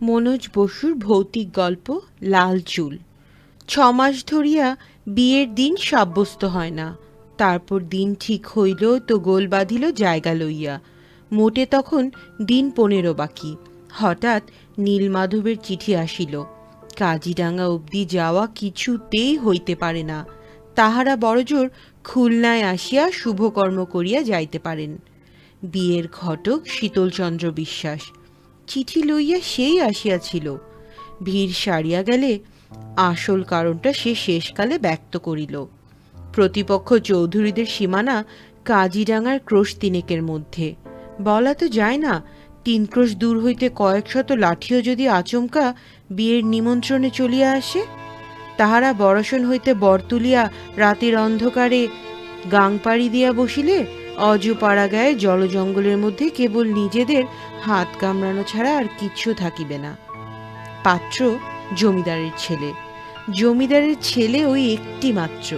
মনোজ বসুর ভৌতিক গল্প লাল চুল। 6 মাস ধরিয়া বিয়ের দিন সাব্যস্ত হয় না। তারপর দিন ঠিক হইল তো গোল বাঁধিল জায়গা লইয়া। মোটে তখন দিন 15 বাকি। হঠাৎ নীলমাধবের চিঠি আসিল। কাজিরাঙা অবধি যাওয়া কিছুতেই হইতে পারে না। তাহারা বড়জোর খুলনায় আসিয়া শুভকর্ম করিয়া যাইতে পারেন। বিয়ের ঘটক শীতলচন্দ্র বিশ্বাস। চিঠি লইয়া সেই আসিয়াছিল। ভিড় সারিয়া গেলে আসল কারণটা সে শেষকালে ব্যক্ত করিল। প্রতিপক্ষ চৌধুরীদের সীমানা কাজিরাঙার ক্রোশ তিনেকের মধ্যে। বলা তো যায় না, 3 ক্রোশ দূর হইতে কয়েক শত লাঠিও যদি আচমকা বিয়ের নিমন্ত্রণে চলিয়া আসে। তাহারা বরসন হইতে বর তুলিয়া রাতের অন্ধকারে গাংপাড়ি দিয়া বসিলে অজপাড়া গায়ে জলজঙ্গলের মধ্যে কেবল নিজেদের হাত কামড়ানো ছাড়া আর কিচ্ছু থাকিবে না। পাত্র জমিদারের ছেলে, জমিদারের ছেলে ওই একটি মাত্র।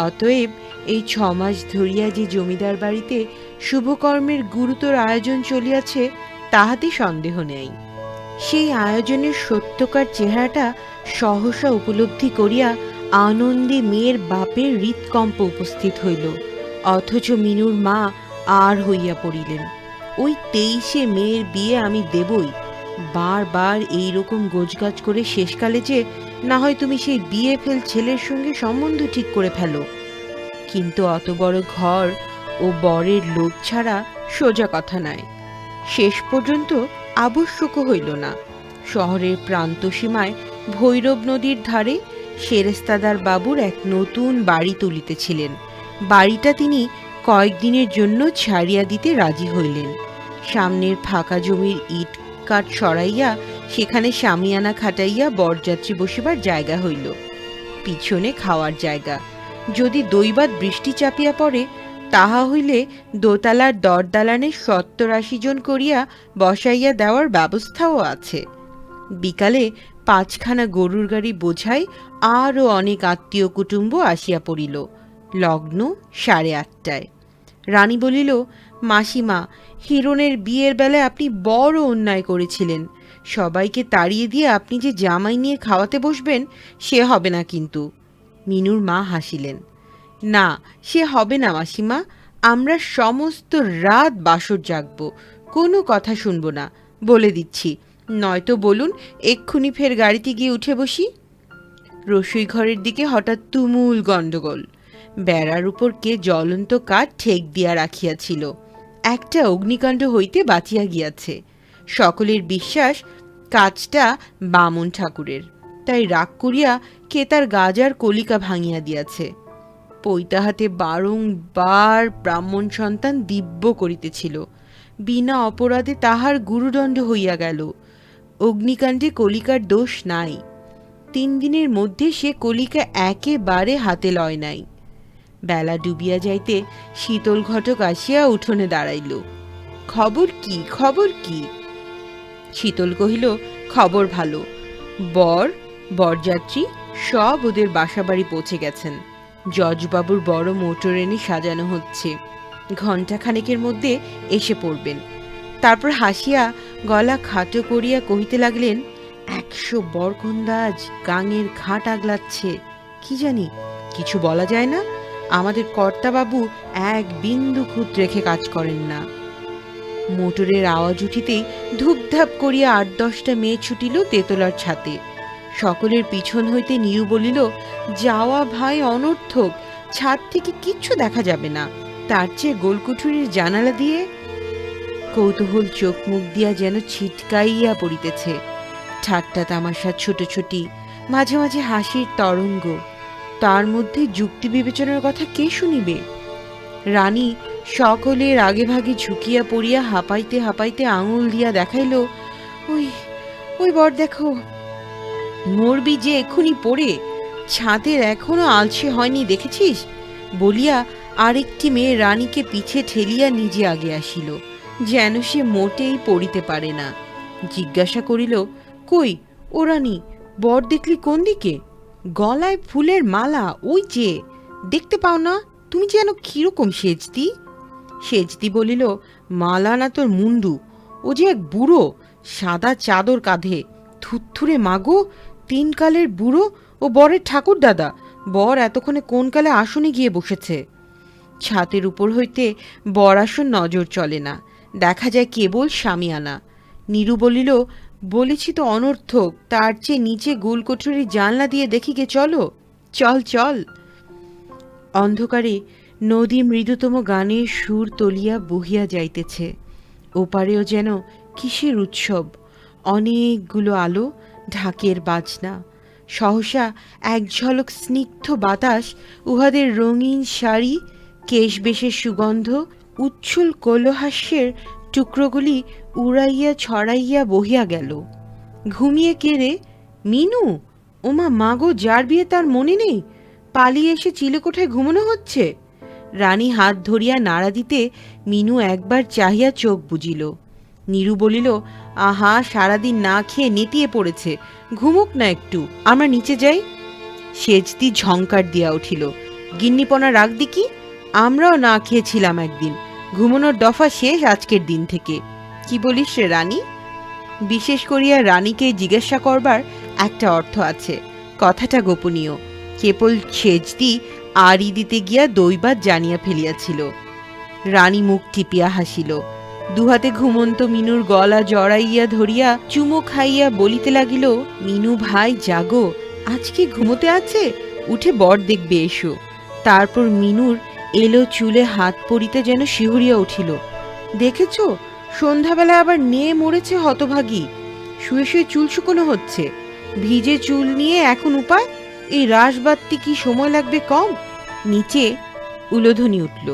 অতএব এই 6 মাস ধরিয়া যে জমিদার বাড়িতে শুভকর্মের গুরুতর আয়োজন চলিয়াছে তাহাতে সন্দেহ নেই। সেই আয়োজনের সত্যকার চেহারাটা সহসা উপলব্ধি করিয়া আনন্দে মেয়ের বাপের হৃৎকম্প উপস্থিত হইল। অথচ মিনুর মা আর হইয়া পড়িলেন, ওই 23-এ মেয়ের বিয়ে আমি দেবই। বারবার এইরকম গোছগাছ করে শেষকালে যে না হয় তুমি সেই বিয়ে ফেল ছেলের সঙ্গে সম্বন্ধ ঠিক করে ফেলো। কিন্তু অত বড় ঘর ও বরের লোভ ছাড়া সোজা কথা নয়। শেষ পর্যন্ত আবশ্যকও হইল না। শহরের প্রান্তসীমায় ভৈরব নদীর ধারে সেরেস্তাদার বাবুর এক নতুন বাড়ি তুলিতেছিলেন। বাড়িটা তিনি কয়েকদিনের জন্য ছাড়িয়া দিতে রাজি হইলেন। সামনের ফাঁকা জমির ইট কাঠ সরাইয়া সেখানে শামিয়ানা খাটাইয়া বরযাত্রী বসিবার জায়গা হইল। পিছনে খাওয়ার জায়গা। যদি দৈবাৎ বৃষ্টি চাপিয়া পড়ে তাহা হইলে দোতলার দরদালানে 70-80 জন করিয়া বসাইয়া দেওয়ার ব্যবস্থাও আছে। বিকালে 5খানা গরুর গাড়ি বোঝাই আরও অনেক আত্মীয় কুটুম্ব আসিয়া পড়িল। লগ্ন 8:30টায়। রানী বলিল, মাসিমা, হিরণের বিয়ের বেলায় আপনি বড় অন্যায় করেছিলেন। সবাইকে তাড়িয়ে দিয়ে আপনি যে জামাই নিয়ে খাওয়াতে বসবেন সে হবে না কিন্তু। মিনুর মা হাসিলেন। না, সে হবে না মাসিমা। আমরা সমস্ত রাত বাসর জাগব, কোনো কথা শুনব না, বলে দিচ্ছি। নয়তো বলুন, এক্ষুনি ফের গাড়িতে গিয়ে উঠে বসি। রসুই ঘরের দিকে হঠাৎ তুমুল গণ্ডগোল। বেড়ার উপর কে জ্বলন্ত কাঠ ঠেক দিয়া রাখিয়াছিল। একটা অগ্নিকাণ্ড হইতে বাঁচিয়া গিয়াছে। সকলের বিশ্বাস কাজটা বামুন ঠাকুরের, তাই রাগ করিয়া কে তার গাজার কলিকা ভাঙিয়া দিয়াছে। পৈতা হাতে বারংবার ব্রাহ্মণ সন্তান দিব্য করিতেছিল। বিনা অপরাধে তাহার গুরুদণ্ড হইয়া গেল। অগ্নিকাণ্ডে কলিকার দোষ নাই। 3 দিনের মধ্যে সে কলিকা একেবারে হাতে লয় নাই। বেলা ডুবিয়া যাইতে শীতল ঘটক আসিয়া উঠোনে দাঁড়াইল। খবর কি, খবর কি? শীতল কহিল, খবর ভালো। বর বরযাত্রী সব ওদের বাসাবাড়ি পৌঁছে গেছেন। জজবাবুর বড় মোটর এনে সাজানো হচ্ছে। ঘণ্টাখানেকের মধ্যে এসে পড়বেন। তারপর হাসিয়া গলা খাটো করিয়া কহিতে লাগলেন, 100 বরকন্দাজ গাঙের ঘাট আগলাচ্ছে। কি জানি, কিছু বলা যায় না। আমাদের কর্তাবাবু এক বিন্দু খুঁত রেখে কাজ করেন না। মোটরের আওয়াজ উঠিতেই ধূপধাপ করিয়া 8-10টা মেয়ে ছুটিল তেতলার ছাতে। সকলের পিছন হইতে নীরু বলিল, যাওয়া ভাই অনর্থক, ছাদ থেকে কিচ্ছু দেখা যাবে না, তার চেয়ে গোলকুঠুরির জানালা দিয়ে। কৌতূহল চোখ মুখ দিয়া যেন ছিটকাইয়া পড়িতেছে। ঠাট্টা তামাশা ছুটোছুটি, মাঝে মাঝে হাসির তরঙ্গ। তার মধ্যে যুক্তি বিবেচনার কথা কে শুনিবে? রানী সকলের আগে ভাগে ঝুঁকিয়া পড়িয়া হাঁপাইতে হাঁপাইতে আঙুল দিয়া দেখাইল, ওই ওই বর দেখো। মরবি যে এক্ষুনি পড়ে, ছাদের এখনো আলসে হয়নি দেখেছিস? বলিয়া আরেকটি মেয়ে রানীকে পিছে ঠেলিয়া নিজে আগে আসিল, যেন সে মোটেই পড়িতে পারে না। জিজ্ঞাসা করিল, কই ও রানী, বর দেখলি কোন দিকে? গলায় ফুলের মালা, ওই যে, দেখতে পাও না? তুমি যেন কিরকম সেজদি। সেজদি বলিল, মালা না তোর মুন্ডু, ও যে এক বুড়ো, সাদা চাদর কাঁধে, থুত্থুরে মাগো, 3 কালের বুড়ো ও বরের ঠাকুর দাদা। বর এতক্ষণে কোন কালে আসনে গিয়ে বসেছে। ছাতের উপর হইতে বর আসন নজর চলে না, দেখা যায় কেবল শামিয়ানা। নীরু বলিল, বলেছি তো অনর্থক, তার চেয়ে নিচে গোলকোঠরির জানলা দিয়ে দেখি গে, চলো, চল চল। অন্ধকারে নদী মৃদুতম গানের সুর তলিয়া বহিয়া যাইতেছে। ওপারেও যেন কিসের উৎসব, অনেকগুলো আলো, ঢাকের বাজনা। সহসা এক ঝলক স্নিগ্ধ বাতাস উহাদের রঙিন শাড়ি, কেশবেশের সুগন্ধ, উচ্ছল কৌলহাস্যের টুকরোগুলি উড়াইয়া ছড়াইয়া বহিয়া গেল। ঘুমিয়ে কে রে? মিনু? ওমা মাগো, যার বিয়ে তার মনে নেই, পালিয়ে এসে চিলেকোঠায় ঘুমানো হচ্ছে। রানী হাত ধরিয়া নাড়া দিতে মিনু একবার চাহিয়া চোখ বুজিল। নীরু বলিল, আহা, সারাদিন না খেয়ে নেতিয়ে পড়েছে, ঘুমুক না একটু, আমরা নিচে যাই। সেজদি ঝংকার দিয়া উঠিল, গিন্নিপনা রাখ দিকি, আমরাও না খেয়েছিলাম একদিন, ঘুমানোর দফা শেষ আজকের দিন থেকে। কি বলিস রে রানী? বিশেষ করিয়া রানীকে জিজ্ঞাসা করবার একটা অর্থ আছে, কথাটা গোপনীয়। কেবল সেজদি আড়ি দিতে গিয়া দৈবাত জানিয়া ফেলিয়াছিল। রানী মুখ টিপিয়া হাসিল, দুহাতে ঘুমন্ত মিনুর গলা জড়াইয়া ধরিয়া চুমো খাইয়া বলিতে লাগিল, মিনু ভাই জাগো, আজকে ঘুমোতে আছে, উঠে বর দেখবে এসো। তারপর মিনুর এলো চুলে হাত পড়িতে যেন শিহরিয়া উঠিল। দেখেছ, সন্ধ্যাবেলা আবার নেয়ে মরেছে হতভাগী, শুয়ে শুয়ে চুল শুকনো হচ্ছে। ভিজে চুল নিয়ে এখন উপায়, এই রাস বাঁধতে কি সময় লাগবে কম? নিচে উলোধ্বনি উঠল।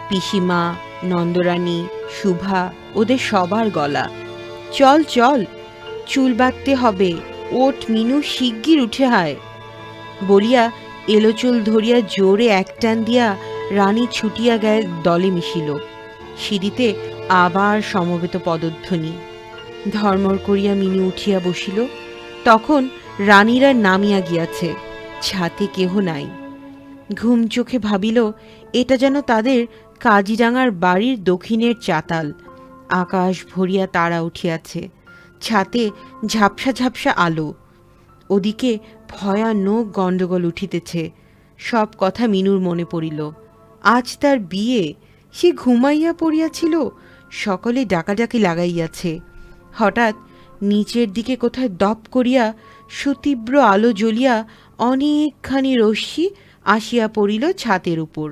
পিসিমা, নন্দরানী, শুভা, ওদের সবার গলা। চল চল, চুল বাঁধতে হবে, ওঠ মিনু, শিগগির উঠে আয়। বলিয়া এলো চুল ধরিয়া জোরে এক টান দিয়া রানী ছুটিয়া গায়ে দলে মিশিল। সিঁড়িতে আবার সমবেত পদধ্বনি। ধর্মর করিয়া মিনু উঠিয়া বসিল। তখন রানীরা নামিয়া গিয়াছে, ছাতে কেহ নাই। ঘুম চোখে ভাবিল, এটা যেন তাদের কাজিরাঙার বাড়ির দক্ষিণের চাতাল। আকাশ ভরিয়া তারা উঠিয়াছে, ছাতে ঝাপসা ঝাপসা আলো। ওদিকে ভয়ানক গণ্ডগোল উঠিতেছে। সব কথা মিনুর মনে পড়িল। আজ তার বিয়ে, সে ঘুমাইয়া পড়িয়াছিল, সকলে ডাকাডাকি লাগাইয়াছে। হঠাৎ নিচের দিকে কোথায় দপ করিয়া সুতীব্র আলো জ্বলিয়া অনেকখানি রশ্মি আসিয়া পড়িল ছাতের উপর।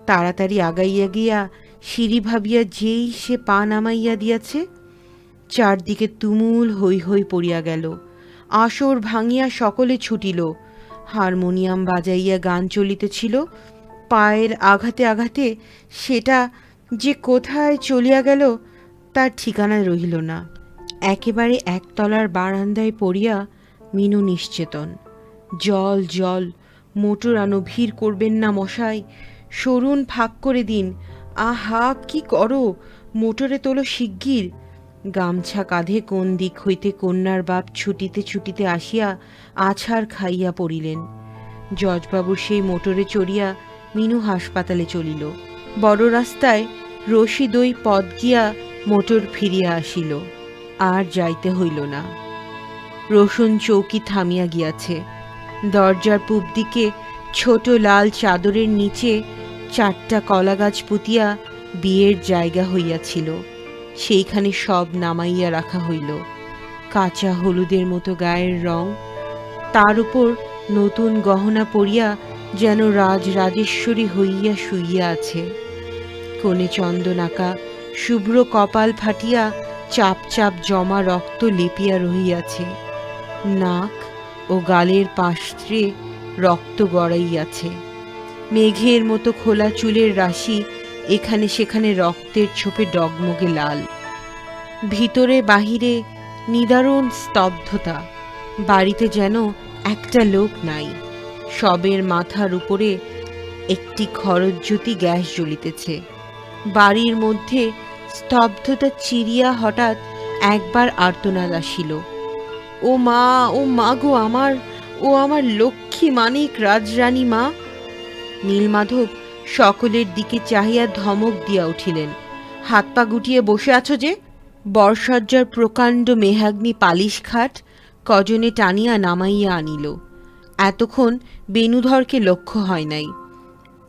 তাড়াতাড়ি আগাইয়া গিয়া সিঁড়ি ভাবিয়া যেই সে পা নামাইয়া দিয়াছে, চারদিকে তুমুল হৈ হৈ পড়িয়া গেল। আসর ভাঙিয়া সকলে ছুটিল। হারমোনিয়াম বাজাইয়া গান চলিতেছিল। পায়ের আঘাতে আঘাতে সেটা যে কোথায় চলিয়া গেল তার ঠিকানা রহিল না। একেবারে একতলার বারান্দায় পড়িয়া মিনু নিশ্চেতন। জল জল, মোটর আনো, ভিড় করবেন না মশাই, সরুন, ফাঁক করে দিন। আহা, কি করো, মোটরে তোলো শিগগির। গামছা কাঁধে কোন দিক হইতে কন্যার বাপ ছুটিতে ছুটিতে আসিয়া আছাড় খাইয়া পড়িলেন। জজবাবুর সেই মোটরে চড়িয়া মিনু হাসপাতালে চলিল। বড় রাস্তায় রশিদই পথ গিয়া মোটর ফিরিয়া আসিল। আর যাইতে হইল না। রোশন চৌকি থামিয়া গিয়াছে। দরজার পূব দিকে ছোট লাল চাদরের নিচে 4টা কলা গাছ পুঁতিয়া বিয়ের জায়গা হইয়াছিল। সেইখানে সব নামাইয়া রাখা হইল। কাঁচা হলুদের মতো গায়ের রং, তার উপর নতুন গহনা পরিয়া যেন রাজরাজেশ্বরী হইয়া শুইয়া আছে। কোণে চন্দনাকা শুভ্র কপাল ফাটিয়া চাপ চাপ জমা রক্ত লেপিয়া রহিয়াছে। নাক ও গালের পাশে রক্ত গড়াইয়াছে। মেঘের মতো খোলা চুলের রাশি এখানে সেখানে রক্তের ছোপে ডগমগে লাল। ভিতরে বাহিরে নিদারুণ স্তব্ধতা। বাড়িতে যেন একটা লোক নাই। সবের মাথার উপরে একটি খরজ্যোতি গ্যাস জ্বলিতেছে। বাড়ির মধ্যে স্তব্ধতা চিরিয়া হঠাৎ একবার আর্তনাদ আসিল। ও মা, ও মা গো আমার, ও আমার লক্ষ্মী মানিক রাজরানী মা। নীলমাধব সকলের দিকে চাহিয়া ধমক দিয়া উঠিলেন, হাত পা গুটিয়ে বসে আছো যে, বরসজ্জার প্রকাণ্ড মেহাগ্নি পালিশ খাট কজনে টানিয়া নামাইয়া আনিল। এতক্ষণ বেণুধরকে লক্ষ্য হয় নাই।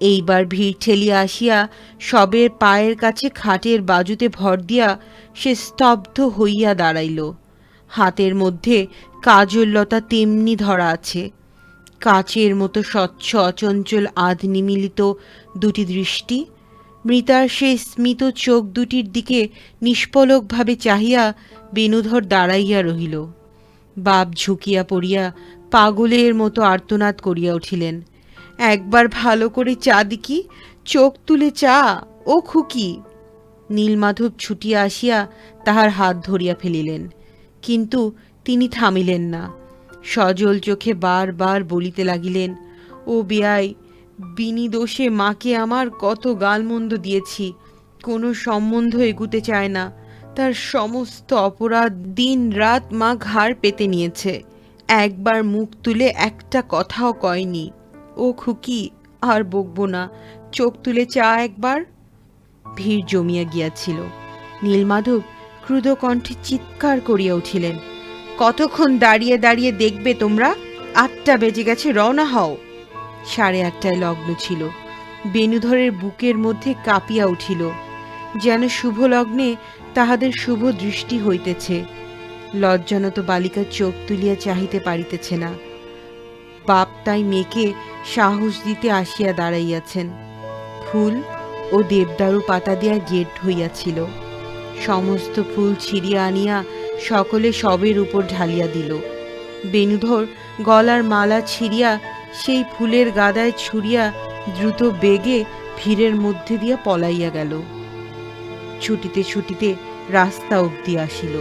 এইবার ভিড় ঠেলিয়া আসিয়া সবের পায়ের কাছে খাটের বাজুতে ভর দিয়া সে স্তব্ধ হইয়া দাঁড়াইল। হাতের মধ্যে কাজললতা তেমনি ধরা আছে, কাচের মতো স্বচ্ছ অচঞ্চল আধ নিমিলিত দুটি দৃষ্টি মৃতার সেই স্মিত চোখ দুটির দিকে নিষ্পলকভাবে চাহিয়া বেণুধর দাঁড়াইয়া রহিল। বাপ ঝুঁকিয়া পড়িয়া পাগলের মতো আর্তনাদ করিয়া উঠিলেন, একবার ভালো করে চা দিকি, চোখ তুলে চা ও খুকি। নীলমাধব ছুটিয়া আসিয়া তাহার হাত ধরিয়া ফেলিলেন, কিন্তু তিনি থামিলেন না। সজল চোখে বার বলিতে লাগিলেন, ও বেয়াই, বিনি দোষে মাকে আমার কত গালমন্দ দিয়েছি, কোনো সম্বন্ধ এগুতে চায় না, তার সমস্ত অপরাধ দিন রাত মা ঘাড় পেতে নিয়েছে, একবার মুখ তুলে একটা কথাও কয়নি। ও খুকি, আর বকবো না, চোখ তুলে চা একবার। ভিড় জমিয়া গিয়াছিল। নীলমাধব ক্রুদ্ধ কণ্ঠে চিৎকার করিয়া উঠিলেন, কতক্ষণ দাঁড়িয়ে দাঁড়িয়ে দেখবে তোমরা? 8টা বেজে গেছে, রওনা হও। 8:30টায় লগ্ন ছিল। বেণুধরের বুকের মধ্যে কাঁপিয়া উঠিল, যেন শুভ লগ্নে তাহাদের শুভ দৃষ্টি হইতেছে। লজ্জানত বালিকার চোখ তুলিয়া চাহিতে পারিতেছে না। বাপ তাই মেয়েকে সাহস দিতে আসিয়া দাঁড়াইয়াছেন। ফুল ও দেবদারু পাতা দিয়া গেট হইয়াছিল। সমস্ত ফুল ছিঁড়িয়া আনিয়া সকলে সবের উপর ঢালিয়া দিল। বেণুধর গলার মালা ছিঁড়িয়া সেই ফুলের গাদায় ছুঁড়িয়া দ্রুত বেগে ভিড়ের মধ্যে দিয়া পলাইয়া গেল। ছুটিতে ছুটিতে রাস্তা অবধি আসিল।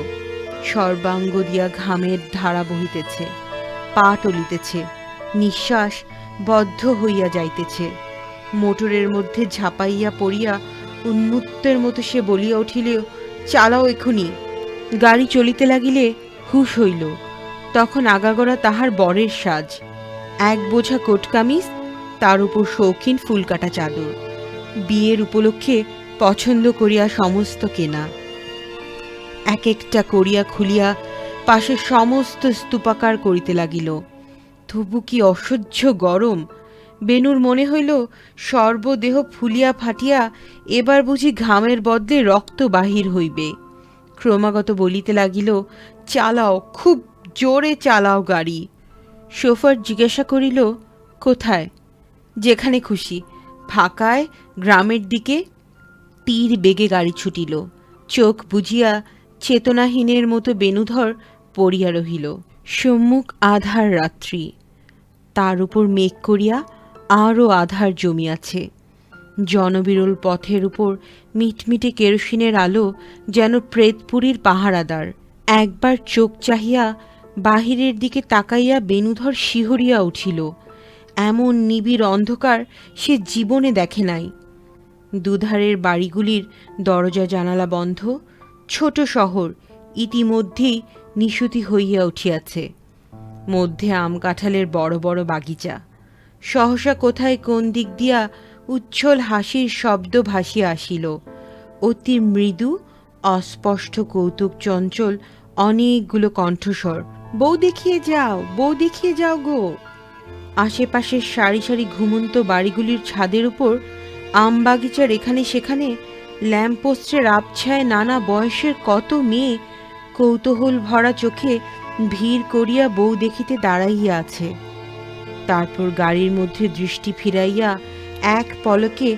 সর্বাঙ্গ দিয়া ঘামের ধারা বহিতেছে, পা টলিতেছে, নিঃশ্বাস বদ্ধ হইয়া যাইতেছে। মোটরের মধ্যে ঝাঁপাইয়া পড়িয়া উন্মত্তের মতো সে বলিয়া উঠিল, চালাও এখুনি। গাড়ি চলিতে লাগিলে হুশ হইল। তখন আগাগোড়া তাহার বরের সাজ, এক বোঝা কোট কামিজ, তার উপর শৌখিন ফুলকাটা চাদর, বিয়ের উপলক্ষে পছন্দ করিয়া সমস্ত কেনা। এক একটা করিয়া খুলিয়া পাশে সমস্ত স্তূপাকার করিতে লাগিল। তবু কি অসহ্য গরম! বেণুর মনে হইল সর্বদেহ ফুলিয়া ফাটিয়া এবার বুঝি ঘামের বদলে রক্ত বাহির হইবে। ক্রমাগত বলিতে লাগিল, চালাও, খুব জোরে চালাও গাড়ি। শোফার জিজ্ঞাসা করিল, কোথায়? যেখানে খুশি, ফাঁকায়, গ্রামের দিকে। তীর বেগে গাড়ি ছুটিল। চোখ বুজিয়া চেতনাহীনের মতো বেণুধর পড়িয়া রহিল। সম্মুখ আধার রাত্রি, তার উপর মেঘ করিয়া আরও আধার জমিয়াছে। জনবিরল পথের উপর মিটমিটে কেরোসিনের আলো যেন প্রেতপুরীর পাহারাদার। একবার চোখ চাহিয়া বাহিরের দিকে তাকাইয়া বেণুধর শিহরিয়া উঠিল। এমন নিবিড় অন্ধকার সে জীবনে দেখে নাই। দুধারের বাড়িগুলির দরজা জানালা বন্ধ। ছোট শহর ইতিমধ্যেই নিশুতি হইয়া উঠিয়াছে। মধ্যে আম কাঁঠালের বড় বড় বাগিচা। সহসা কোথায় কোন দিক দিয়া উচ্ছল হাসির শব্দ ভাসিয়া আসিল। অতি মৃদু অস্পষ্ট কৌতুক চঞ্চল অনেকগুলো কণ্ঠস্বর, বউ দেখিয়ে যাও, বউ দেখিয়ে যাও গো। আশেপাশের সারি সারি ঘুমন্ত বাড়িগুলির ছাদের উপর আম বাগিচার এখানে সেখানে ল্যাম্পপোস্টের আবছায় নানা বয়সের কত মেয়ে কৌতূহল ভরা চোখে ভিড় করিয়া বউ দেখিতে দাঁড়াইয়া আছে। তারপর গাড়ির মধ্যে দৃষ্টি ফিরাইয়া এক পলকে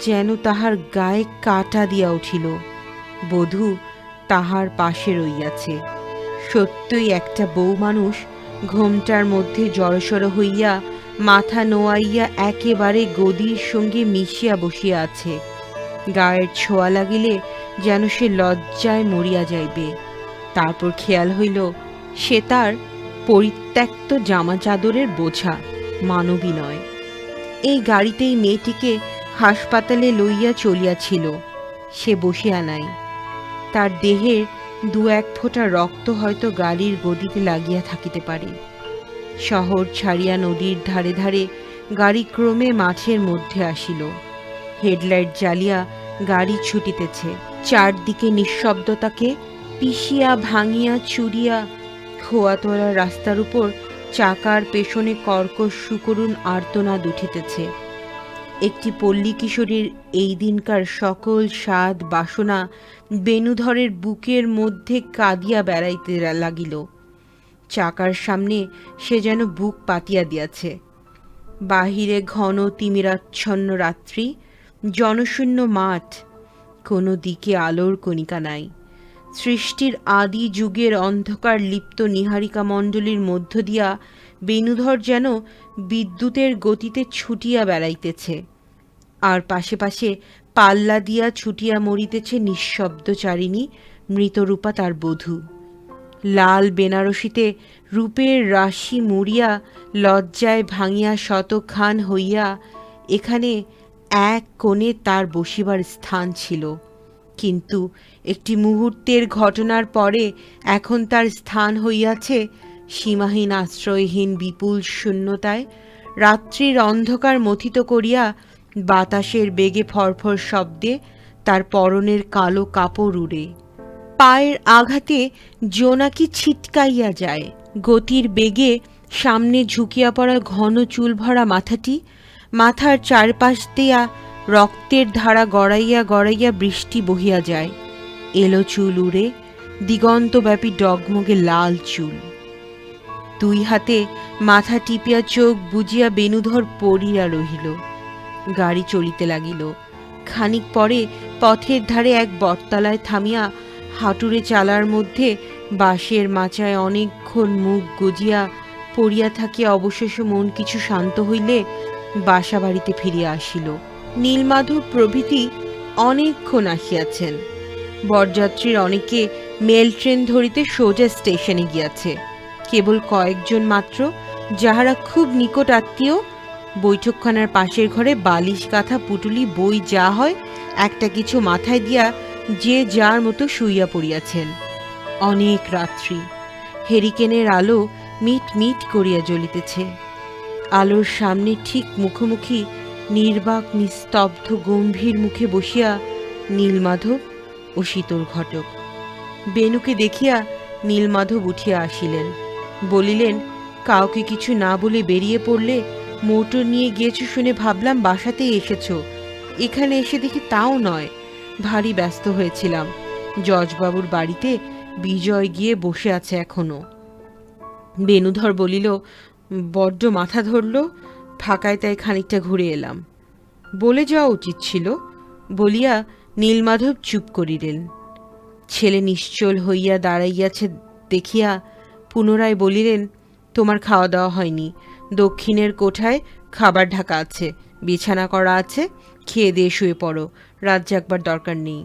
যেন তাহার গায়ে কাঁটা দিয়া উঠিল। বধূ তাহার পাশে রইয়াছে। সত্যই একটা বউ মানুষ ঘোমটার মধ্যে জড়সড় হইয়া মাথা নোয়াইয়া একেবারে গদির সঙ্গে মিশিয়া বসিয়া আছে। গায়ের ছোঁয়া লাগিলে যেন সে লজ্জায় মরিয়া যাইবে। তারপর খেয়াল হইল সে তার পরিত্যক্ত জামা চাদরের বোঝা, মানবী নয়। এই গাড়িতেই মেয়েটিকে হাসপাতালে লইয়া চলিয়াছিল। সে বসিয়া নাই। তার দেহের 2-1 ফোঁটা রক্ত হয়তো গাড়ির গদিতে লাগিয়া থাকিতে পারে। শহর ছাড়িয়া নদীর ধারে ধারে গাড়ি ক্রমে মাঠের মধ্যে আসিল। হেডলাইট জ্বালিয়া গাড়ি ছুটিতেছে। চারদিকে নিঃশব্দতাকে পিষিয়া ভাঙিয়া চুরিয়া খোয়াতোয়ারা রাস্তার উপর চাকার পেছনে কর্কশ সুকরুণ আর্তনাদ উঠিতেছে। একটি পল্লী কিশোরীর এই দিনকার সকল স্বাদ বাসনা বেণুধরের বুকের মধ্যে কাঁদিয়া বেড়াইতে লাগিল। চাকার সামনে সে যেন বুক পাতিয়া দিয়াছে। বাহিরে ঘন তিমিরাচ্ছন্ন রাত্রি, জনশূন্য মাঠ, কোনো দিকে আলোর কণিকা নাই। সৃষ্টির আদি যুগের অন্ধকার লিপ্ত নীহারিকা মণ্ডলীর মধ্য দিয়া বেণুধর যেন বিদ্যুতের গতিতে ছুটিয়া বেড়াইতেছে, আর পাশে পাশে পাল্লা দিয়া ছুটিয়া মরিতেছে নিঃশব্দচারিণী মৃতরূপা তার বধূ। লাল বেনারসিতে রূপের রাশি মুড়িয়া লজ্জায় ভাঙিয়া শতখান হইয়া এখানে এক কোণে তার বসিবার স্থান ছিল, কিন্তু একটি মুহূর্তের ঘটনার পরে এখন তার স্থান হইয়াছে সীমাহীন আশ্রয়হীন বিপুল শূন্যতায়। রাত্রির অন্ধকার মথিত করিয়া বাতাসের বেগে ফরফর শব্দে তার পরনের কালো কাপড় উড়ে, পায়ের আঘাতে জোনাকি ছিটকাইয়া যায়। গতির বেগে সামনে ঝুঁকিয়া পড়া ঘন চুল ভরা মাথাটি, মাথার চারপাশ দিয়া রক্তের ধারা গড়াইয়া গড়াইয়া বৃষ্টি বহিয়া যায়। এলো চুল উড়ে, দিগন্তব্যাপী ডগমগে লাল চুল। দুই হাতে মাথা টিপিয়া চোখ বুজিয়া বেণুধর পড়িয়া রহিল। গাড়ি চলিতে লাগিল। খানিক পরে পথের ধারে এক বটতলায় থামিয়া হাঁটুরে চালার মধ্যে বাঁশের মাচায় অনেকক্ষণ মুখ গুজিয়া পড়িয়া থাকিয়া অবশেষে মন কিছু শান্ত হইলে বাসা বাড়িতে ফিরিয়া আসিল। নীলমাধব প্রভৃতি অনেকক্ষণ আসিয়াছেন। বরযাত্রীর অনেকে মেল ট্রেন ধরিতে সোজা স্টেশনে গিয়াছে। কেবল কয়েকজন মাত্র, যাহারা খুব নিকট আত্মীয়, বৈঠকখানার পাশের ঘরে বালিশ কাঁথা পুটুলি বই যা হয় একটা কিছু মাথায় দিয়া যে যার মতো শুইয়া পড়িয়াছেন। অনেক রাত্রি। হেরিকেনের আলো মিট মিট করিয়া জ্বলিতেছে। আলোর সামনে ঠিক মুখোমুখি নির্বাক নিস্তব্ধ গম্ভীর মুখে বসিয়া নীলমাধব ও শীতল ঘটক। বেণুকে দেখিয়া নীলমাধব উঠিয়া আসিলেন। বলিলেন, কাউকে কিছু না বলে বেরিয়ে পড়লে, মোটর নিয়ে গিয়েছ শুনে ভাবলাম বাসাতেই এসেছ। এখানে এসে দেখি তাও নয়। ভারী ব্যস্ত হয়েছিলাম। জজবাবুর বাড়িতে বিজয় গিয়ে বসে আছে এখনো। বেণুধর বলিল, বড্ড মাথা ধরল, ফাঁকায় তাই খানিকটা ঘুরে এলাম। বলে যাওয়া উচিত ছিল, বলিয়া নীলমাধব চুপ করিলেন। ছেলে নিশ্চল হইয়া দাঁড়াইয়াছে দেখিয়া পুনরায় বলিলেন, তোমার খাওয়া দাওয়া হয়নি। দক্ষিণের কোঠায় খাবার ঢাকা আছে, বিছানা করা আছে, খেয়ে দিয়ে শুয়ে পড়ো, রাত জাগবার দরকার নেই।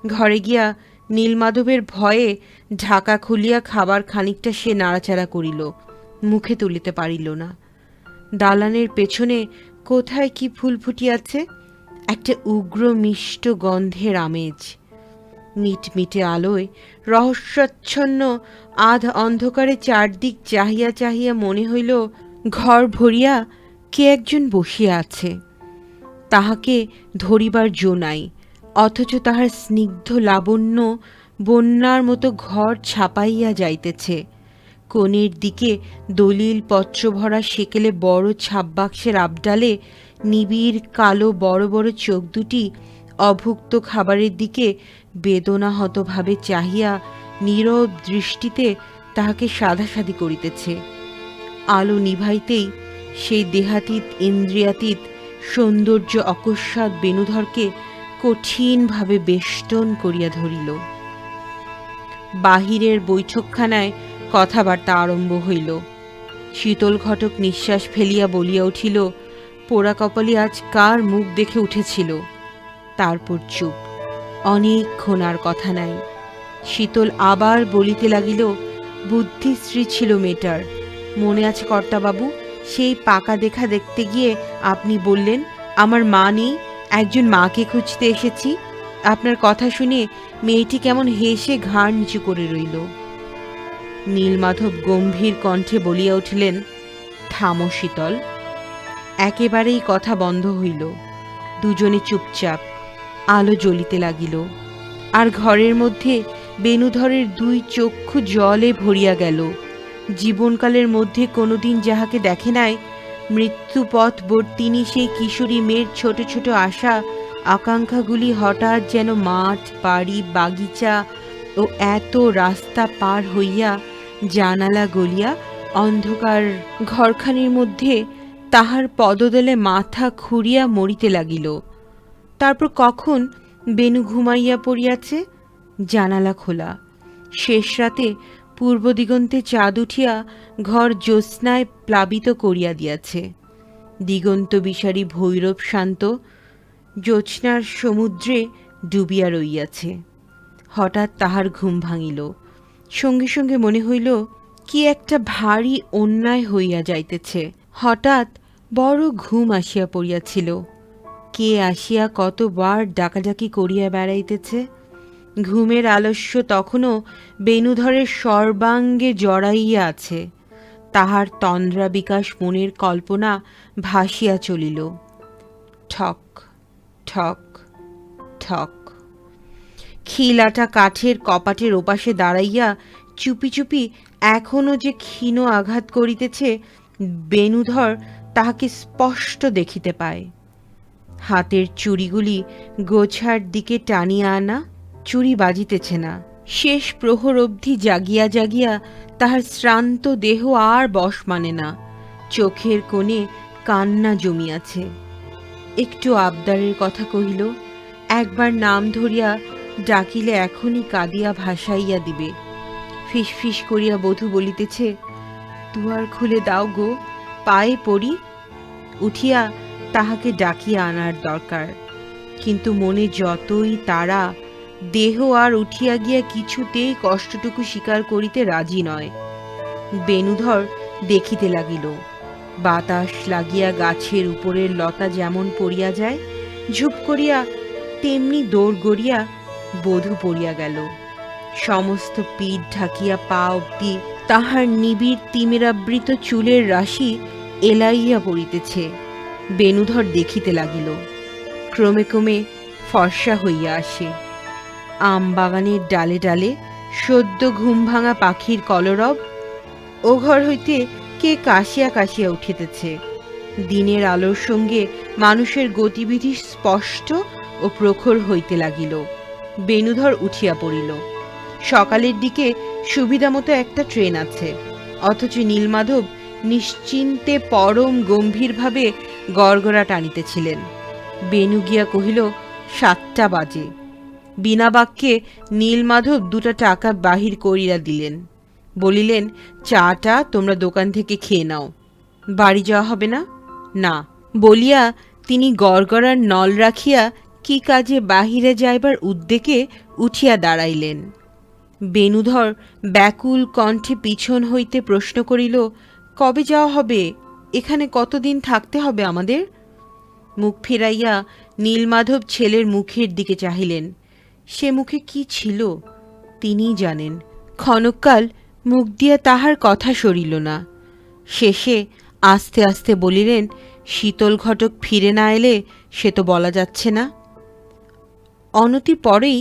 ঘরে গিয়া নীলমাধবের ভয়ে ঢাকা খুলিয়া খাবার খানিকটা সে নাড়াচাড়া করিল, মুখে তুলিতে পারিল না। দালানের পেছনে কোথায় কি ফুল ফুটিয়াছে, একটা উগ্র মিষ্ট গন্ধের আমেজ। মিটমিটে আলোয় রহস্যাচ্ছন্ন আধ অন্ধকারে চারদিক চাহিয়া চাহিয়া মনে হইল ঘর ভরিয়া কে একজন বসিয়া আছে। তাহাকে ধরিবার জো নাই, অথচ তাহার স্নিগ্ধ লাবণ্য বন্যার মতো ঘর ছাপাইয়া যাইতেছে। কোণের দিকে দলিল পত্র ভরা সেকেলে বড় ছাপবাক্সের আবডালে নিবিড় কালো বড় বড় চোখ দুটি অভুক্ত খাবারের দিকে বেদনাহতভাবে চাহিয়া নীরব দৃষ্টিতে তাহাকে সাধাসাধি করিতেছে। আলো নিভাইতেই সেই দেহাতীত ইন্দ্রিয়াতীত সৌন্দর্য অকস্মাৎ বেণুধরকে কঠিনভাবে বেষ্টন করিয়া ধরিল। বাহিরের বৈঠকখানায় কথাবার্তা আরম্ভ হইল। শীতল ঘটক নিঃশ্বাস ফেলিয়া বলিয়া উঠিল, পোড়া কপালি আজ কার মুখ দেখে উঠেছিল। তারপর চুপ। অনেকক্ষণ আর কথা নাই। শীতল আবার বলিতে লাগিল, বুদ্ধিশ্রী ছিল মেয়েটার। মনে আছে কর্তাবাবু, সেই পাকা দেখা দেখতে গিয়ে আপনি বললেন, আমার মা নেই, একজন মাকে খুঁজতে এসেছি। আপনার কথা শুনে মেয়েটি কেমন হেসে ঘাড় নিচু করে রইল। নীলমাধব গম্ভীর কণ্ঠে বলিয়া উঠিলেন, থামো শীতল। একেবারেই কথা বন্ধ হইল। দুজনে চুপচাপ। আলো জ্বলিতে লাগিল, আর ঘরের মধ্যে বেণুধরের দুই চক্ষু জলে ভরিয়া গেল। জীবনকালের মধ্যে কোনোদিন যাহাকে দেখে নাই, মৃত্যুপথবর্তিনী সেই কিশোরী মেয়ের ছোট ছোট আশা আকাঙ্ক্ষাগুলি হঠাৎ যেন মাঠ, বাড়ি, বাগিচা ও এত রাস্তা পার হইয়া জানালা গলিয়া অন্ধকার ঘরখানির মধ্যে তাহার পদতলে মাথা খুঁড়িয়া মরিতে লাগিল। তারপর কখন বেণু ঘুমাইয়া পড়িয়াছে, জানালা খোলা, শেষ রাতে পূর্ব দিগন্তে চাঁদ উঠিয়া ঘর জ্যোৎস্নায় প্লাবিত করিয়া দিয়াছে। দিগন্ত বিসারী ভৈরব শান্ত জ্যোৎস্নার সমুদ্রে ডুবিয়া রইয়াছে। হঠাৎ তাহার ঘুম ভাঙিল। সঙ্গে সঙ্গে মনে হইল কি একটা ভারী অন্যায় হইয়া যাইতেছে। হঠাৎ বড় ঘুম আসিয়া পড়িয়াছিল। কে আসিয়া কতবার ডাকাডাকি করিয়া বেড়াইতেছে। ঘুমের আলস্য তখনও বেণুধরের সর্বাঙ্গে জড়াইয়া আছে। তাহার তন্দ্রা বিকাশ মনের কল্পনা ভাসিয়া চলিল। ঠক ঠক ঠক। খিলাটা কাঠের কপাটের ওপাশে দাঁড়াইয়া চুপি চুপি এখনো যে ক্ষীণ আঘাত করিতেছে, বেণুধর তাহাকে স্পষ্ট দেখিতে পায়। হাতের চুড়িগুলি গোছার দিকে টানিয়া আনা, চুড়ি বাজিতেছে না। শেষ প্রহর অবধি জাগিয়া জাগিয়া তাহার শ্রান্ত দেহ আর বশ মানে না। চোখের কোণে কান্না জমিয়াছে। একটু আবদারের কথা কহিল, একবার নাম ধরিয়া ডাকিলে এখনই কাঁদিয়া ভাসাইয়া দিবে। ফিসফিস করিয়া বধূ বলিতেছে, দুয়ার খুলে দাও গো, পায়ে পড়ি। উঠিয়া তাহাকে ডাকিয়া আনার দরকার, কিন্তু মনে যতই তাড়া, দেহ আর উঠিয়া গিয়া কিছুতেই কষ্টটুকু স্বীকার করিতে রাজি নয়। বেণুধর দেখিতে লাগিল, বাতাস লাগিয়া গাছের উপরের লতা যেমন পড়িয়া যায়, ঝুপ করিয়া তেমনি দৌড় গড়িয়া বধূ পড়িয়া গেল। সমস্ত পিঠ ঢাকিয়া পা অব্দি তাহার নিবিড় তিমিরাবৃত চুলের রাশি এলাইয়া পড়িতেছে। বেণুধর দেখিতে লাগিল, ক্রমে ক্রমে ফর্সা হইয়া আসে। আম বাগানের ডালে ডালে সদ্য ঘুম ভাঙা পাখির কলরব। ও ঘর হইতে কে কাশিয়া কাশিয়া উঠিতেছে। দিনের আলোর সঙ্গে মানুষের গতিবিধি স্পষ্ট ও প্রখর হইতে লাগিল। বেণুধর উঠিয়া পড়িল। সকালের দিকে সুবিধা মতো একটা ট্রেন আছে, অথচ নীলমাধব নিশ্চিন্তে পরম গম্ভীরভাবে গড়গড়া টানিতেছিলেন। বেণু গিয়া কহিল, 7টা বাজে। বিনা বাক্যে নীলমাধব 2টা টাকা বাহির করিয়া দিলেন। বলিলেন, চাটা তোমরা দোকান থেকে খেয়ে নাও, বাড়ি যাওয়া হবে না? না বলিয়া তিনি গড়গড়ার নল রাখিয়া কি কাজে বাহিরে যাইবার উদ্যোগে উঠিয়া দাঁড়াইলেন। বেণুধর ব্যাকুল কণ্ঠে পিছন হইতে প্রশ্ন করিল, কবে যাওয়া হবে? এখানে কতদিন থাকতে হবে আমাদের? মুখ ফিরাইয়া নীলমাধব ছেলের মুখের দিকে চাহিলেন। সে মুখে কি ছিল তিনিই জানেন। ক্ষণকাল মুখ দিয়া তাহার কথা সরিল না। শেষে আস্তে আস্তে বলিলেন, শীতল ঘটক ফিরে না এলে সে তো বলা যাচ্ছে না। অনতি পরেই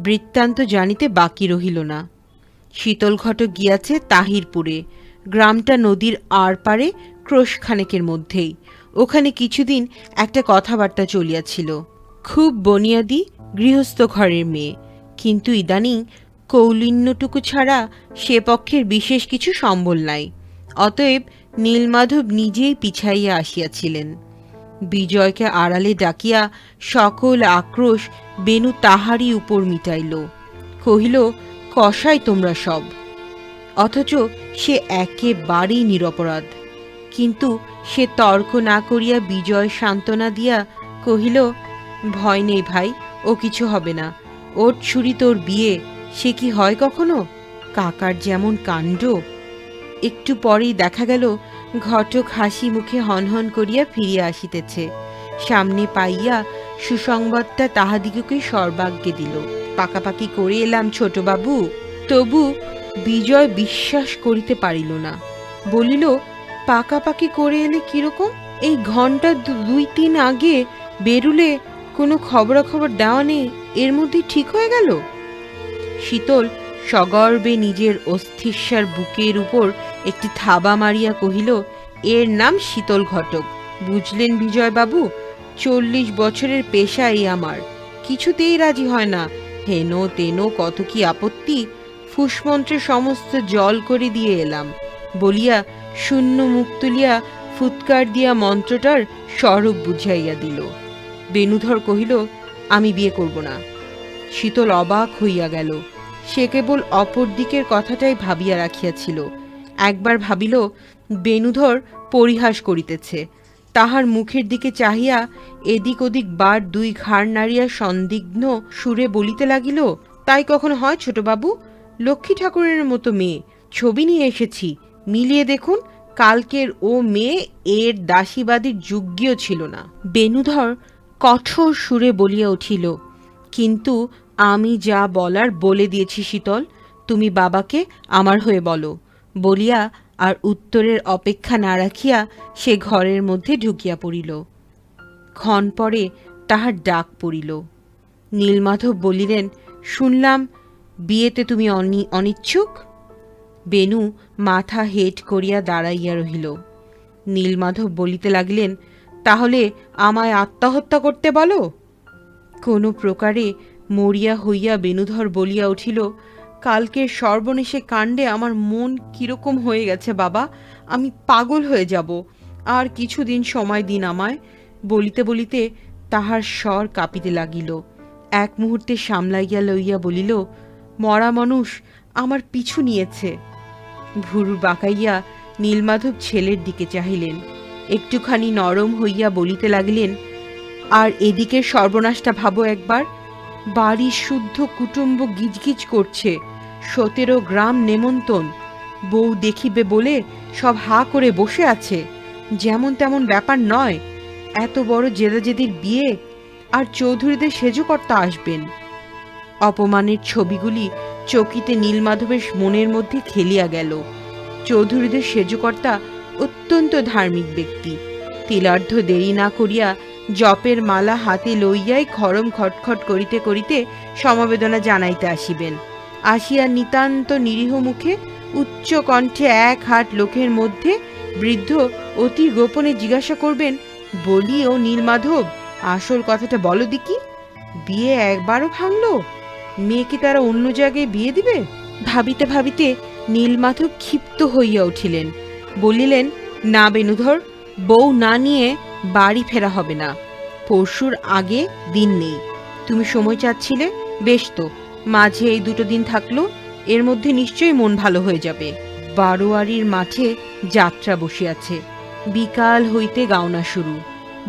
বৃত্তান্ত জানিতে বাকি রহিল না। শীতল ঘটক গিয়াছে তাহিরপুরে, গ্রামটা নদীর আর পারে ক্রোশখানেকের মধ্যেই। ওখানে কিছুদিন একটা কথাবার্তা চলিয়াছিল। খুব বনিয়াদি গৃহস্থ ঘরের মেয়ে, কিন্তু ইদানিং কৌলিন্যটুকু ছাড়া সে পক্ষের বিশেষ কিছু সম্বল নাই। অতএব নীলমাধব নিজেই পিছাইয়া আসিয়াছিলেন। বিজয়কে আড়ালে ডাকিয়া সকল আক্রোশ বেণু তাহারই উপর মিটাইল। কহিল, কসাই তোমরা সব। অথচ সে একেবারেই নিরপরাধ। কিন্তু সে তর্ক না করিয়া বিজয় সান্ত্বনা দিয়া কহিল, ভয় নেই ভাই, ও কিছু হবে না। ওর ছুরি তোর বিয়ে, সে কি হয় কখনো? কাকার যেমন কাণ্ড। একটু পরেই দেখা গেল ঘটক হাসি মুখে হনহন করিয়া ফিরিয়া আসিতেছে। সামনে পাইয়া সুসংবাদটা তাহাদিগকে সর্বাগ্যে দিল। পাকাপাকি করে এলাম ছোটবাবু। তবু বিজয় বিশ্বাস করিতে পারিল না। বলিল, পাকাপাকি করে এলে কিরকম? এই ঘন্টা 2-3 আগে বেরুলে কোনো খবরাখবর দেওয়া নেই, এর মধ্যেই ঠিক হয়ে গেল? শীতল সগর্বে নিজের অস্থিস্যার বুকের উপর একটি থাবা মারিয়া কহিল, এর নাম শীতল ঘটক। বুঝলেন বিজয়বাবু, 40 বছরের পেশা এই আমার, কিছুতেই রাজি হয় না। হেন তেন কত কি আপত্তি, ফুসমন্ত্রে সমস্ত জল করে দিয়ে এলাম বলিয়া শূন্য মুখ তুলিয়া ফুৎকার দিয়া মন্ত্রটার স্বরূপ বুঝাইয়া দিল। বেণুধর কহিল, আমি বিয়ে করব না। শীতল অবাক হইয়া গেল। সে কেবল অপর দিকের কথাটাই ভাবিয়া রাখিয়াছিল। একবার ভাবিল বেণুধর পরিহাস করিতেছে। তাহার মুখের দিকে চাহিয়া এদিক ওদিক বার 2 ঘাড় নাড়িয়া সন্দিগ্ধ সুরে বলিতে লাগিল, তাই কখনো হয় ছোটবাবু? লক্ষ্মী ঠাকুরের মতো মেয়ে, ছবি নিয়ে এসেছি, মিলিয়ে দেখুন। কালকের ও মেয়ে এর দাসীবাদীর যোগ্য ছিল না। বেণুধর কঠোর সুরে বলিয়া উঠিল, কিন্তু আমি যা বলার বলে দিয়েছি শীতল, তুমি বাবাকে আমার হয়ে বলো বলিয়া আর উত্তরের অপেক্ষা না রাখিয়া সে ঘরের মধ্যে ঢুকিয়া পড়িল। ক্ষণ পরে তাহার ডাক পড়িল। নীলমাধব বলিলেন, শুনলাম বিয়েতে তুমি অনিচ্ছুক। বেনু মাথা হেট করিয়া দাঁড়াইয়া রহিল। নীলমাধব বলিতে লাগিলেন, তাহলে আমায় আত্মহত্যা করতে বলো। কোনো প্রকারে মরিয়া হইয়া বেণুধর বলিয়া উঠিল, কালকের সর্বনেশে কাণ্ডে আমার মন কিরকম হয়ে গেছে বাবা, আমি পাগল হয়ে যাব, আর কিছুদিন সময় দিন আমায়। বলিতে বলিতে তাহার স্বর কাঁপিতে লাগিল। এক মুহূর্তে সামলাইয়া লইয়া বলিল, মরা মানুষ আমার পিছু নিয়েছে। ভুরু বাঁকাইয়া নীলমাধব ছেলের দিকে চাহিলেন। একটুখানি নরম হইয়া বলিতে লাগিলেন, আর এদিকের সর্বনাশটা ভাবো একবার। বাড়ির শুদ্ধ কুটুম্ব গিজগিজ করছে, 17 গ্রাম নেমন্তন, বউ দেখিবে বলে সব হা করে বসে আছে। যেমন তেমন ব্যাপার নয়, এত বড় জেদাজেদির বিয়ে, আর চৌধুরীদের সেজকর্তা আসবেন। অপমানের ছবিগুলি চকিতে নীলমাধবের মনের মধ্যে খেলিয়া গেল। চৌধুরীদের সেজকর্তা অত্যন্ত ধার্মিক ব্যক্তি। তিলার্ধ দেরি না করিয়া জপের মালা হাতে লইয়াই খরম খটখট করিতে করিতে সমবেদনা জানাইতে আসিবেন। আসিয়া নিতান্ত নিরীহ মুখে উচ্চ কণ্ঠে 1 হাট লোকের মধ্যে বৃদ্ধ অতি গোপনে জিজ্ঞাসা করবেন, বলি ও নীলমাধব, আসল কথাটা বলো দিকি, বিয়ে একবারও ভাঙল? মেয়েকে তারা অন্য জায়গায় বিয়ে দিবে? ভাবিতে ভাবিতে নীলমাধব ক্ষিপ্ত হইয়া উঠিলেন। বলিলেন, না বেণুধর, বউ না নিয়ে বাড়ি ফেরা হবে না। পরশুর আগে দিন নেই। তুমি সময় চাচ্ছিলে, বেশ তো, মাঝে এই 2 দিন থাকলো, এর মধ্যে নিশ্চয়ই মন ভালো হয়ে যাবে। বারোয়ারির মাঠে যাত্রা বসিয়াছে, বিকাল হইতে গাওনা শুরু।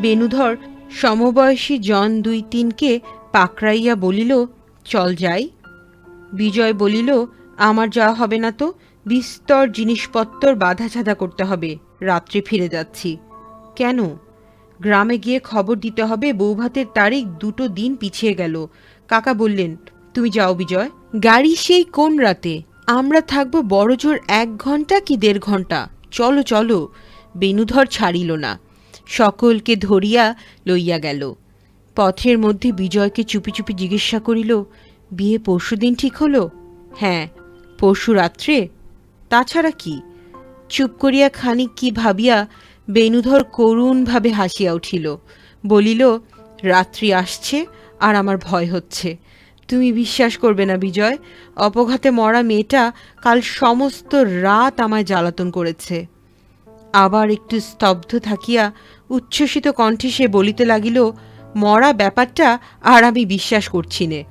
বেণুধর সমবয়সী জন 2-3কে পাকড়াইয়া বলিল, চল যাই। বিজয় বলিল, আমার যাওয়া হবে না তো, বিস্তর জিনিসপত্র বাঁধা ছাঁধা করতে হবে, রাত্রে ফিরে যাচ্ছি। কেন? গ্রামে গিয়ে খবর দিতে হবে বৌভাতের তারিখ 2 দিন পিছিয়ে গেল। কাকা বললেন, তুমি যাও বিজয়। গাড়ি সেই কোন রাতে, আমরা থাকবো বড় জোর 1 ঘন্টা কি 1.5 ঘন্টা। চলো চলো। বেণুধর ছাড়িল না, সকলকে ধরিয়া লইয়া গেল। পথের মধ্যে বিজয়কে চুপি চুপি জিজ্ঞাসা করিল, বিয়ে পরশুদিন ঠিক হলো? হ্যাঁ, পরশু রাত্রে। তাছাড়া কি? চুপ করিয়া খানিক কি ভাবিয়া বেণুধর করুণভাবে হাসিয়া উঠিল। বলিল, রাত্রি আসছে আর আমার ভয় হচ্ছে। তুমি বিশ্বাস করবে না বিজয়, অপঘাতে মরা মেয়েটা কাল সমস্ত রাত আমায় জ্বালাতন করেছে। আবার একটু স্তব্ধ থাকিয়া উচ্ছ্বসিত কণ্ঠে সে বলিতে লাগিল, মরা ব্যাপারটা আর আমি বিশ্বাস করছি নে।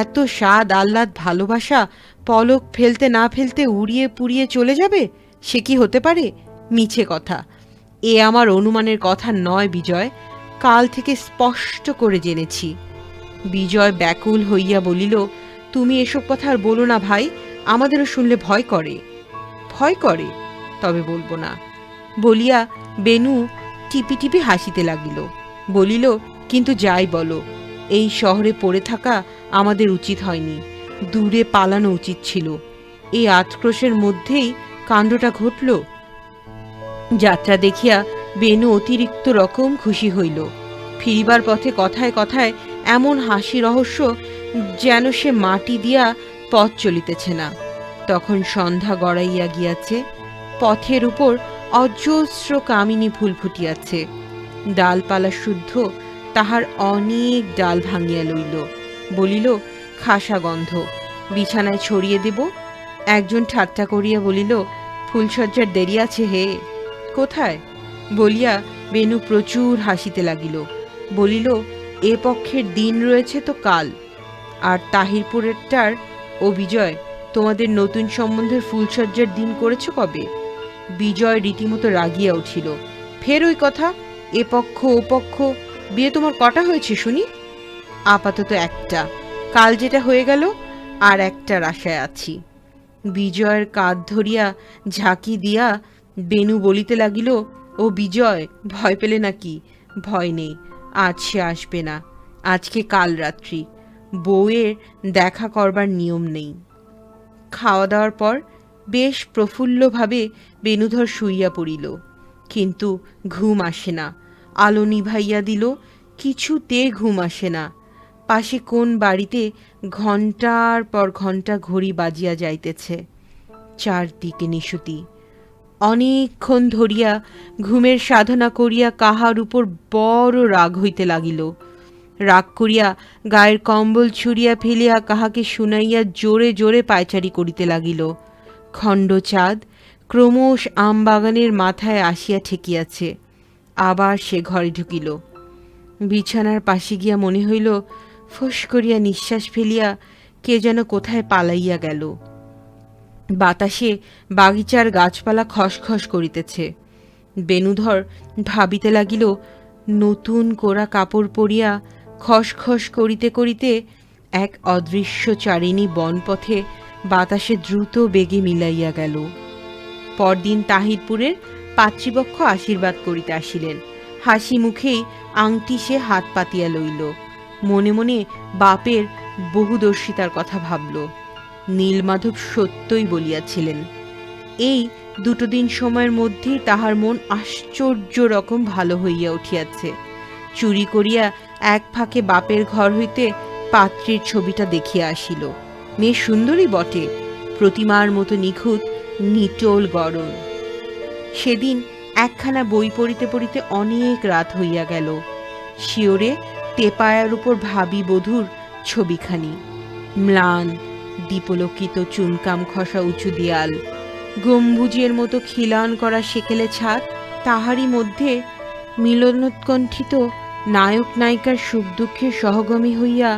এত স্বাদ আহ্লাদ ভালোবাসা পলক ফেলতে না ফেলতে উড়িয়ে পুড়িয়ে চলে যাবে, সে কি হতে পারে? মিছে কথা। এ আমার অনুমানের কথা নয় বিজয়, কাল থেকে স্পষ্ট করে জেনেছি। বিজয় ব্যাকুল হইয়া বলিল, তুমি এসব কথা আর বলো না ভাই, আমাদেরও শুনলে ভয় করে। ভয় করে? তবে বলবো না বলিয়া বেনু টিপি টিপি হাসিতে লাগিল। বলিল, কিন্তু যাই বলো, এই শহরে পড়ে থাকা আমাদের উচিত হয়নি, দূরে পালানো উচিত ছিল। এই আক্রোশের মধ্যেই কাণ্ডটা ঘটল। যাত্রা দেখিয়া বেনু অতিরিক্ত রকম খুশি হইল। ফিরিবার পথে কথায় কথায় এমন হাসি রহস্য যেন সে মাটি দিয়া পথ চলিতেছে না। তখন সন্ধ্যা গড়াইয়া গিয়াছে, পথের উপর অজস্র কামিনী ফুল ফুটিয়াছে। ডালপালা শুদ্ধ তাহার অনেক ডাল ভাঙিয়া লইল, বলিল, খাসা গন্ধ, বিছানায় ছড়িয়ে দেব। একজন ঠাট্টা করিয়া বলিল, ফুলসজ্জার দেরি আছে হে। কোথায় বলিয়া বেনু প্রচুর হাসিতে লাগিল, বলিল, এ পক্ষের দিন রয়েছে তো কাল। আর তাহিরপুরেরটার ও বিজয়, তোমাদের নতুন সম্বন্ধের ফুলসজ্জার দিন করেছ কবে? বিজয় রীতিমতো রাগিয়া উঠিল, ফের ওই কথা, এ পক্ষ ও পক্ষ, বিয়ে তোমার কটা হয়েছে শুনি? আপাতত একটা, কাল যেটা হয়ে গেল আর একটার আশায় আছি। বিজয়ের কাঁধ ধরিয়া ঝাঁকি দিয়া বেনু বলিতে লাগিল, ও বিজয়, ভয় পেলে নাকি? ভয় নেই, আজ সে আসবে না। আজকে কাল রাত্রি, বউয়ের দেখা করবার নিয়ম নেই। খাওয়া দাওয়ার পর বেশ প্রফুল্লভাবে বেনুধর শুইয়া পড়িল, কিন্তু ঘুম আসে না। আলো নিভাইয়া দিল, কিছুতে ঘুম আসে না। পাশে কোন বাড়িতে ঘণ্টার পর ঘণ্টা ঘড়ি বাজিয়া যাইতেছে, চারদিকে নিশুতি। অনেকক্ষণ ধরিয়া ঘুমের সাধনা করিয়া কাহার উপর বড় রাগ হইতে লাগিল। রাগ করিয়া গায়ের কম্বল ছুঁড়িয়া ফেলিয়া কাহাকে শুনাইয়া জোরে জোরে পায়চারি করিতে লাগিল। খণ্ড চাঁদ ক্রমশ আমবাগানের মাথায় আসিয়া ঠেকিয়াছে। আবার সে ঘরে ঢুকিল। বিছানার পাশে গিয়া মনে হইল, ফোঁস করিয়া নিঃশ্বাস ফেলিয়া কে যেন কোথায় পালাইয়া গেল। বাতাসে বাগিচার গাছপালা খসখস করিতেছে। বেনুধর ভাবিতে লাগিল, নতুন কোরা কাপড় পরিয়া খসখস করিতে করিতে এক অদৃশ্য চারিণী বনপথে বাতাসে দ্রুত বেগে মিলাইয়া গেল। পরদিন তাহিরপুরের পাত্রীপক্ষ আশীর্বাদ করিতে আসিলেন। হাসি মুখেই আংটি সে হাত পাতিয়া লইল। মনে মনে বাপের বহুদর্শিতার কথা ভাবল। নীলমাধব সত্যই বলিয়াছিলেন। এই দুটো দিন সময়ের মধ্যেই তাহার মন আশ্চর্য রকম ভালো হইয়া উঠিয়াছে। চুরি করিয়া এক ফাঁকে বাপের ঘর হইতে পাত্রীর ছবিটা দেখিয়া আসিল। মেয়ে সুন্দরী বটে, প্রতিমার মতো নিখুঁত, নিটোল গড়ন। সেদিন একখানা বই পড়িতে পড়িতে অনেক রাত হইয়া গেল। শিওরে টেপায়ার উপর ভাবী বধূর ছবিখানি, ম্লান দীপলোকিত চুনকাম খসা উঁচু দেয়াল, গম্বুজের মতো খিলান করা সেকেলে ছাদ, তাহারই মধ্যে মিলনোৎকণ্ঠিত নায়ক নায়িকার সুখ দুঃখের সহগামী হইয়া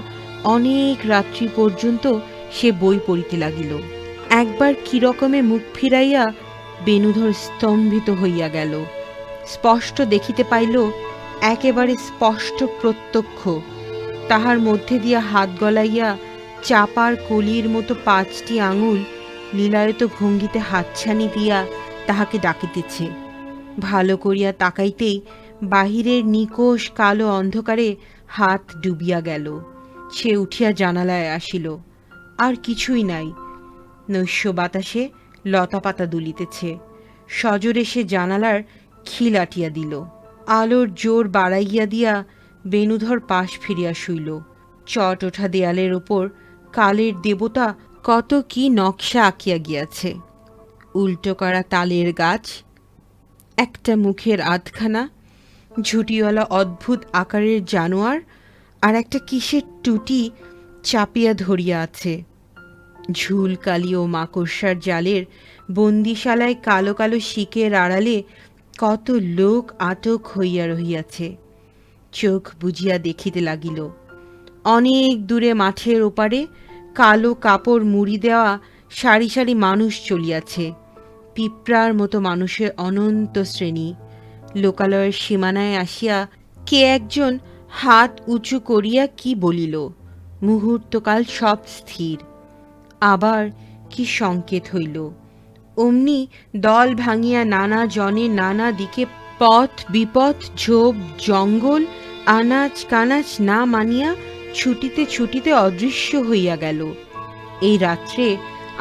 অনেক রাত্রি পর্যন্ত সে বই পড়িতে লাগিল। একবার কিরকমে মুখ ফিরাইয়া বেনুধর স্তম্ভিত হইয়া গেল। স্পষ্ট দেখিতে পাইল, একেবারে স্পষ্ট প্রত্যক্ষ, তাহার মধ্যে দিয়া হাত গলাইয়া চাপার কলির মতো 5টি আঙুল লীলায়িত ভঙ্গিতে হাতছানি দিয়া তাহাকে ডাকিতেছে। ভালো করিয়া তাকাইতেই বাহিরের নিকোষ কালো অন্ধকারে হাত ডুবিয়া গেল। সে উঠিয়া জানালায় আসিল। আর কিছুই নাই। নৈশ বাতাসে লতাপাতা দুলিতেছে। সজোরে সে জানালার খিল আটিয়া দিল। আলোর জোর বাড়াইয়া দিয়া বেনুধর পাশ ফিরিয়া শুইল। চট ওঠা দেয়ালের ওপর কালের দেবতা কত কি নকশা আঁকিয়া গিয়াছে। উল্টো করা তালের গাছ, একটা মুখের আধখানা, ঝুটিওয়ালা অদ্ভুত আকারের জানোয়ার, আর একটা কিসের টুটি চাপিয়া ধরিয়া আছে। ঝুলকালি ও মাকড়সার জালের বন্দিশালায় কালো কালো শিকের আড়ালে কত লোক আটক হইয়া রহিয়াছে। চোখ বুজিয়া দেখিতে লাগিল, অনেক দূরে মাঠের ওপারে কালো কাপড় মুড়ি দেওয়া সারি সারি মানুষ চলিয়াছে। পিঁপড়ার মতো মানুষের অনন্ত শ্রেণী। লোকালয়ের সীমানায় আসিয়া কে একজন হাত উঁচু করিয়া কি বলিল। মুহূর্তকাল সব স্থির। আবার কি সংকেত হইল। অমনি দল ভাঙিয়া নানা জনে নানা দিকে পথ বিপথ ঝোপ জঙ্গল আনাচ কানাচ না মানিয়া ছুটিতে ছুটিতে অদৃশ্য হইয়া গেল। এই রাত্রে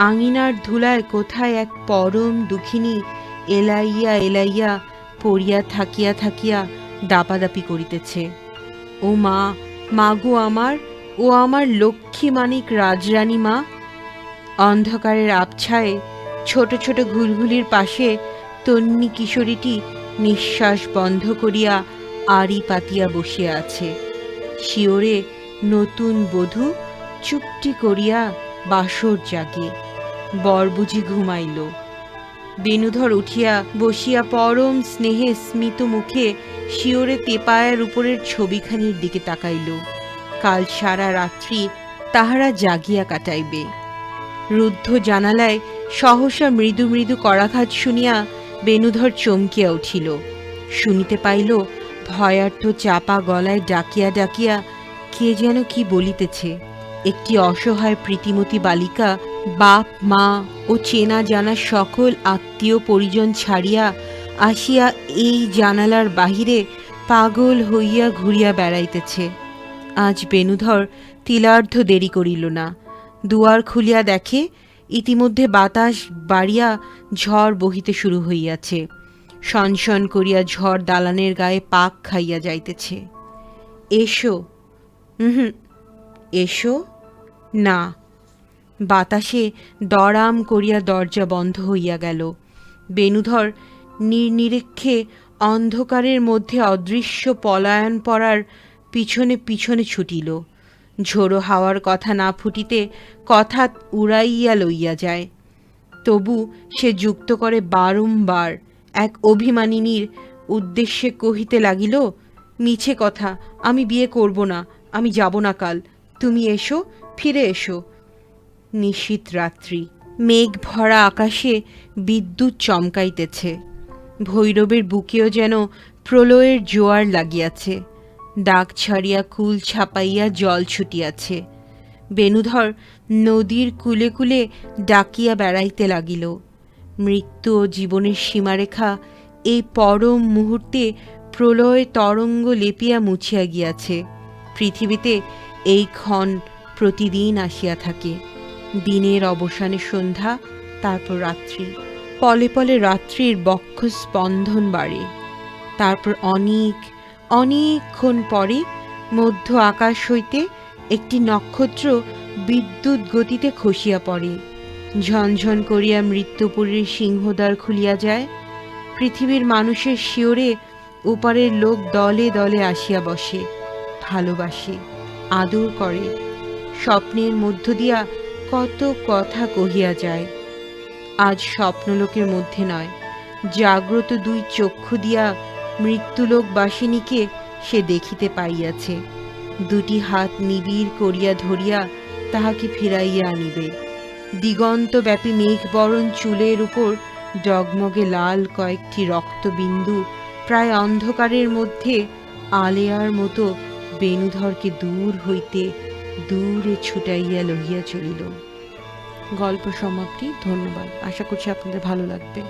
আঙিনার ধুলায় কোথায় এক পরম দুঃখিনী এলাইয়া এলাইয়া পড়িয়া থাকিয়া থাকিয়া দাপাদাপি করিতেছে। ও মা, মাগো আমার, ও আমার লক্ষ্মী মানিক রাজরানী মা, অন্ধকারের আবছায়ে ছোট ছোট ঘুলঘুলির পাশে তন্বী কিশোরীটি নিঃশ্বাস বন্ধ করিয়া আড়ি পাতিয়া বসিয়া আছে। শিওরে নতুন বধূ চুপটি করিয়া বাসর জাগে। বর বুঝি ঘুমাইল। বেণুধর উঠিয়া বসিয়া পরম স্নেহে স্মিত মুখে শিওরে তেপায়ার উপরের ছবিখানির দিকে তাকাইল। কাল সারা রাত্রি তাহারা জাগিয়া কাটাইবে। রুদ্ধ জানালায় সহসা মৃদু মৃদু করাঘাত শুনিয়া বেণুধর চমকিয়া উঠিল। শুনিতে পাইল ভয়ার্থ চাপা গলায় ডাকিয়া ডাকিয়া কে যেন কি বলিতেছে। একটি অসহায় প্রীতিমতী বালিকা বাপ মা ও চেনা জানা সকল আত্মীয় পরিজন ছাড়িয়া আসিয়া এই জানালার বাহিরে পাগল হইয়া ঘুরিয়া বেড়াইতেছে। আজ বেণুধর তিলার্ধ দেরি করিল না। দুয়ার খুলিয়া দেখে ইতিমধ্যে বাতাস বাড়িয়া ঝড় বহিতে শুরু হইয়াছে। সনসন করিয়া ঝড় দালানের গায়ে পাক খাইয়া যাইতেছে। এসো। এসো না। বাতাসে দড়াম করিয়া দরজা বন্ধ হইয়া গেল। বেণুধর নির্নিরীক্ষে অন্ধকারের মধ্যে অদৃশ্য পলায়ন পড়ার পিছনে পিছনে ছুটিল। ঝোড়ো হাওয়ার কথা না ফুটিতে কথা উড়াইয়া লইয়া যায়। তবু সে যুক্ত করে বারংবার এক অভিমানিনীর উদ্দেশ্যে কহিতে লাগিল, মিছে কথা, আমি বিয়ে করব না, আমি যাব না কাল, তুমি এসো, ফিরে এসো। নিশীথ রাত্রি, মেঘ ভরা আকাশে বিদ্যুৎ চমকাইতেছে। ভৈরবের বুকেও যেন প্রলয়ের জোয়ার লাগিয়াছে। ডাক ছাড়িয়া কুল ছাপাইয়া জল ছুটিয়াছে। বেণুধর নদীর কূলে কূলে ডাকিয়া বেড়াইতে লাগিল। মৃত্যু ও জীবনের সীমারেখা এই পরম মুহূর্তে প্রলয় তরঙ্গ লেপিয়া মুছিয়া গিয়াছে। পৃথিবীতে এই ক্ষণ প্রতিদিন আসিয়া থাকে। দিনের অবসানে সন্ধ্যা, তারপর রাত্রি। পলে পলে রাত্রির বক্ষ স্পন্দন বাড়ে। তারপর অনেক অনেকক্ষণ পরে মধ্য আকাশ হইতে একটি নক্ষত্র বিদ্যুৎ গতিতে খসিয়া পড়ে। ঝনঝন করিয়া মৃত্যুপুরীর সিংহদ্বার খুলিয়া যায়। পৃথিবীর মানুষের শিওরে ওপারের লোক দলে দলে আসিয়া বসে, ভালোবাসে, আদর করে। স্বপ্নের মধ্য দিয়া কত কথা কহিয়া যায়। আজ স্বপ্নলোকের মধ্যে নয়, জাগ্রত দুই চক্ষু দিয়া মৃত্যুলোক বাসিনীকে সে দেখিতে পাইয়াছে। দুটি হাত নিবিড় করিয়া ধরিয়া তাহাকে ফিরাইয়া আনিবে। দিগন্তব্যাপী মেঘবরণ চুলের উপর ডগমগে লাল কয়েকটি রক্তবিন্দু প্রায় অন্ধকারের মধ্যে আলেয়ার মতো বেণুধরকে দূর হইতে দূরে ছুটাইয়া লইয়া চলিল। গল্প সমাপ্তি। ধন্যবাদ। আশা করছি আপনাদের ভালো লাগবে।